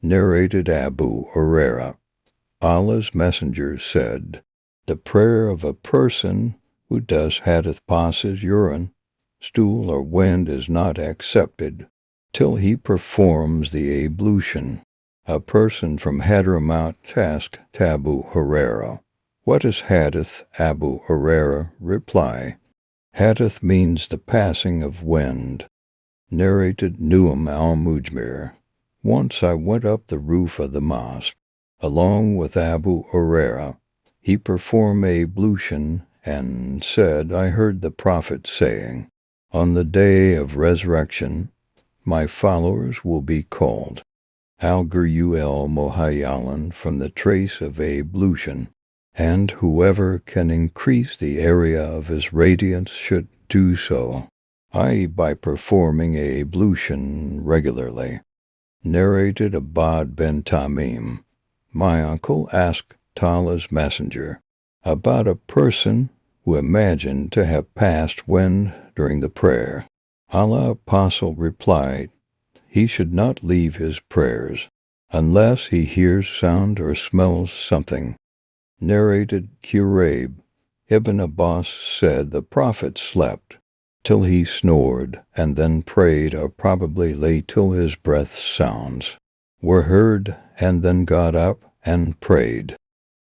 Narrated Abu Huraira. Allah's Messenger said, "The prayer of a person who does hadith passes urine, stool, or wind is not accepted till he performs the ablution." A person from Hadramaut asked Abu Huraira, "What is hadith?" Abu Huraira replied, "Hadith means the passing of wind." Narrated Nu'aym al-Mujmir. Once I went up the roof of the mosque, along with Abu Huraira. He performed ablution and said, "I heard the Prophet saying, 'On the day of resurrection, my followers will be called Al-Gurul Muhayyalan from the trace of ablution, and whoever can increase the area of his radiance should do so, i.e. by performing ablution regularly." Narrated Abad bin Tamim. My uncle asked Allah's Messenger about a person who imagined to have passed wind during the prayer. Allah's Apostle replied, he should not leave his prayers unless he hears sound or smells something. Narrated Quraib. Ibn Abbas said the Prophet slept till he snored, and then prayed, or probably lay till his breath sounds were heard, and then got up and prayed.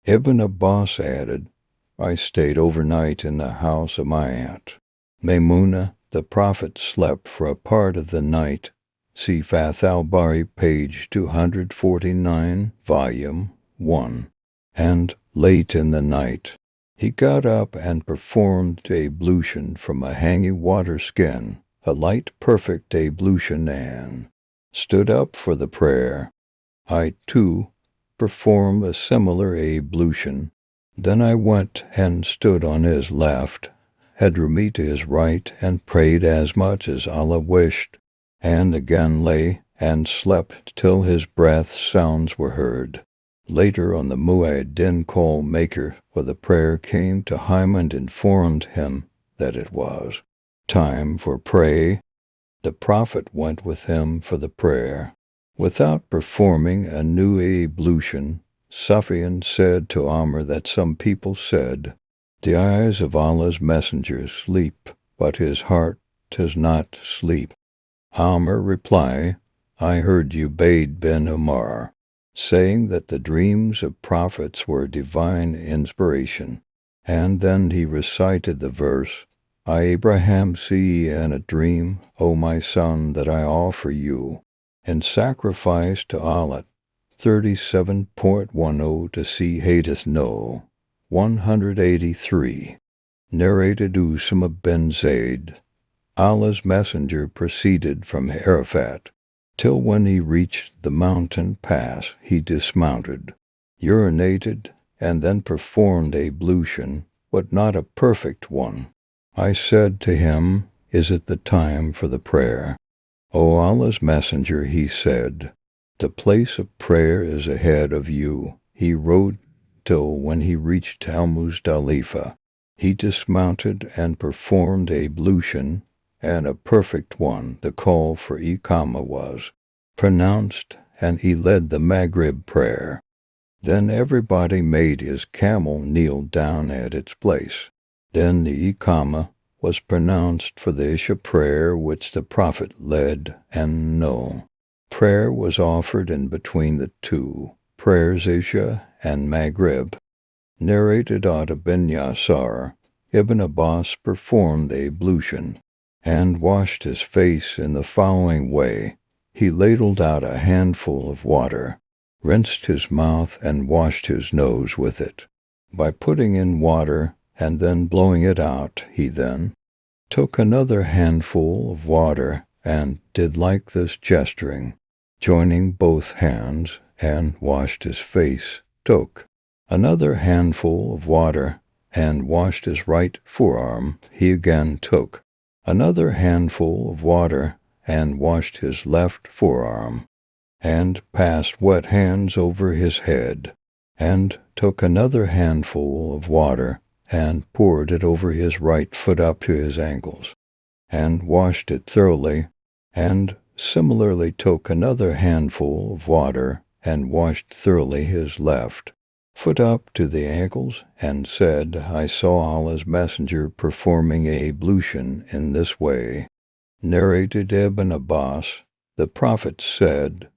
Ibn Abbas added, I stayed overnight in the house of my aunt Maymuna. The Prophet slept for a part of the night. See Fath al-Bari, page 249, volume 1. And late in the night, he got up and performed ablution from a hanging water skin, a light perfect ablution, and stood up for the prayer. I, too, performed a similar ablution. Then I went and stood on his left, Hadhrami to his right, and prayed as much as Allah wished, and again lay and slept till his breath sounds were heard. Later on, the Mu'addin call maker for the prayer came to him and informed him that it was time for prayer. The Prophet went with him for the prayer. Without performing a new ablution, Sufyan said to Amr that some people said, the eyes of Allah's Messenger sleep, but his heart does not sleep. Amr replied, I heard Ubayd bin Umar saying that the dreams of prophets were divine inspiration, and then he recited the verse, I, Abraham, see in a dream, O my son, that I offer you in sacrifice to Allah, 37.10 to see Hadith No. 183. Narrated Usama bin Zayd. Allah's Messenger proceeded from Arafat, till when he reached the mountain pass, he dismounted, urinated, and then performed ablution, but not a perfect one. I said to him, is it the time for the prayer? O Allah's Messenger, he said, the place of prayer is ahead of you. He rode till when he reached Al-Muzdalifah. He dismounted and performed ablution, and a perfect one. The call for Iqamah was pronounced, and he led the Maghrib prayer. Then everybody made his camel kneel down at its place. Then the Iqamah was pronounced for the Isha prayer, which the Prophet led, and no prayer was offered in between the two prayers, Isha and Maghrib. Narrated Atta bin Yasar. Ibn Abbas performed ablution and washed his face in the following way. He ladled out a handful of water, rinsed his mouth, and washed his nose with it. By putting in water and then blowing it out, he then took another handful of water and did like this, gesturing, joining both hands, and washed his face, took another handful of water and washed his right forearm. He again took another handful of water and washed his left forearm, and passed wet hands over his head, and took another handful of water and poured it over his right foot up to his ankles, and washed it thoroughly, and similarly took another handful of water and washed thoroughly his left foot up to the ankles, and said, I saw Allah's Messenger performing a ablution in this way. Narrated Ibn Abbas, the Prophet said,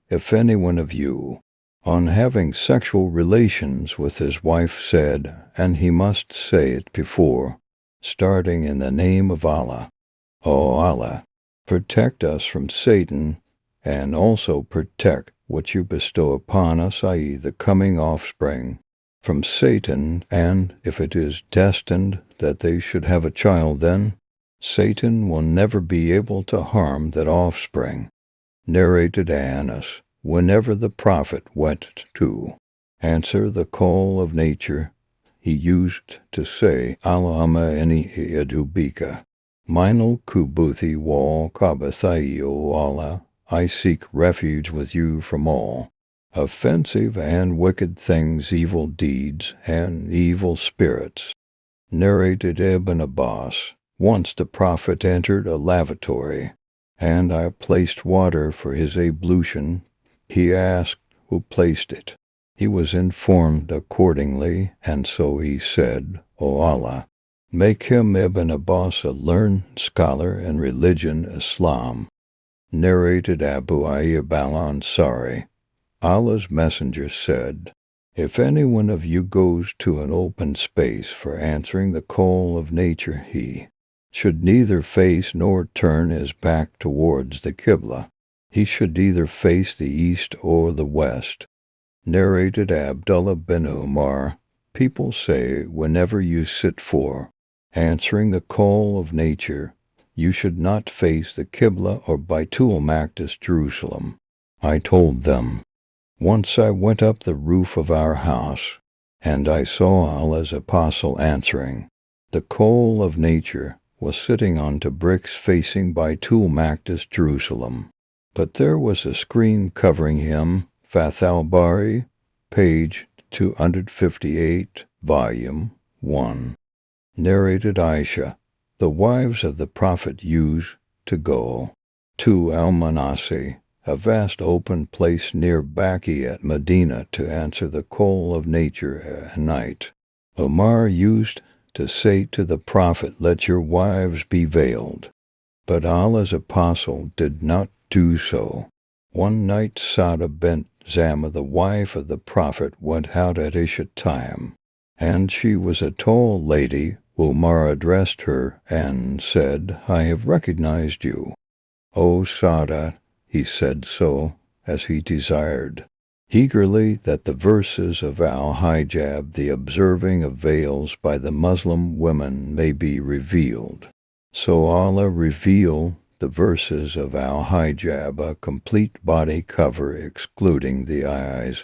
if any one of you, on having sexual relations with his wife, said, and he must say it before, starting in the name of Allah, O Allah, protect us from Satan, and also protect what you bestow upon us, i.e. the coming offspring, from Satan, and if it is destined that they should have a child, then Satan will never be able to harm that offspring. Narrated Anas, whenever the Prophet went to answer the call of nature, he used to say, Allahumma inni a'udhu minal kubuthi wal kabathi, O Allah, I seek refuge with you from all offensive and wicked things, evil deeds, and evil spirits. Narrated Ibn Abbas, once the Prophet entered a lavatory, and I placed water for his ablution. He asked who placed it. He was informed accordingly, and so he said, O Allah, make him Ibn Abbas a learned scholar in religion Islam. Narrated Abu Ayyub al-Ansari, Allah's Messenger said, if any one of you goes to an open space for answering the call of nature, he should neither face nor turn his back towards the Qibla. He should either face the east or the west. Narrated Abdullah bin Umar, people say whenever you sit for answering the call of nature, you should not face the Qibla or Baitul Maqdis, Jerusalem. I told them, once I went up the roof of our house, and I saw Allah's apostle answering. The call of nature was sitting onto bricks facing Baitul Maqdis, Jerusalem. But there was a screen covering him, Fath al-Bari, page 258, volume 1. Narrated Aisha, the wives of the Prophet used to go to Al-Manasi, a vast open place near Baqi at Medina, to answer the call of nature at night. Omar used to say to the Prophet, let your wives be veiled. But Allah's apostle did not do so. One night Sada bint Zama, the wife of the Prophet, went out at Isha time, and she was a tall lady. Umar addressed her and said, I have recognized you. O Sada, he said so, as he desired, eagerly, that the verses of al-hijab, the observing of veils by the Muslim women, may be revealed. So Allah revealed the verses of al-hijab, a complete body cover excluding the eyes,